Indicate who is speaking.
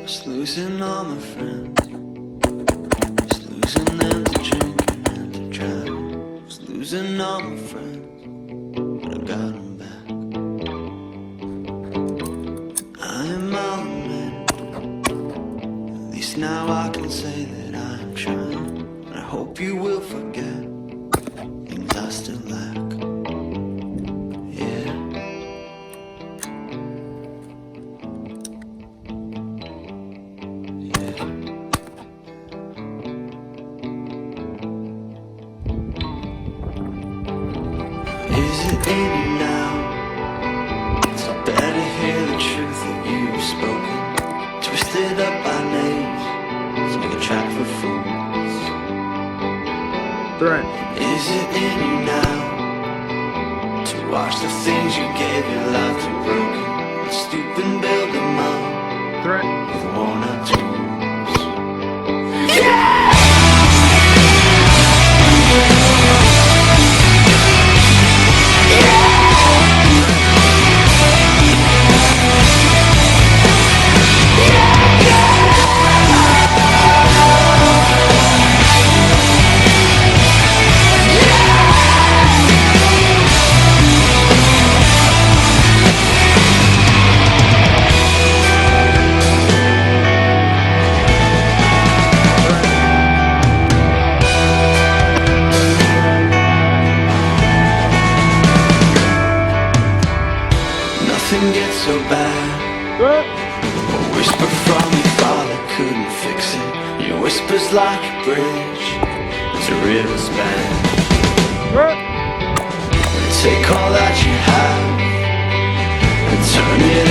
Speaker 1: Just losing all my friends. Just losing them to drinking and to driving. Just losing all my friends, but I got them back. I am my own man. At least now I can say that I am trying. And I hope you will forget things I still lack. Yeah. Is it in you now? It's better hear the truth that you've spoken. Twisted up by names to make a track for fools.
Speaker 2: Threat.
Speaker 1: Is it in you now to watch the things you gave your life to broken? Stoop and build them up
Speaker 2: Threat.
Speaker 1: with worn out tools. Nothing gets so bad.
Speaker 2: Threat.
Speaker 1: A whisper from your father couldn't fix it. Your whisper's like a bridge as a river span.
Speaker 2: Threat.
Speaker 1: Take all that you have and turn it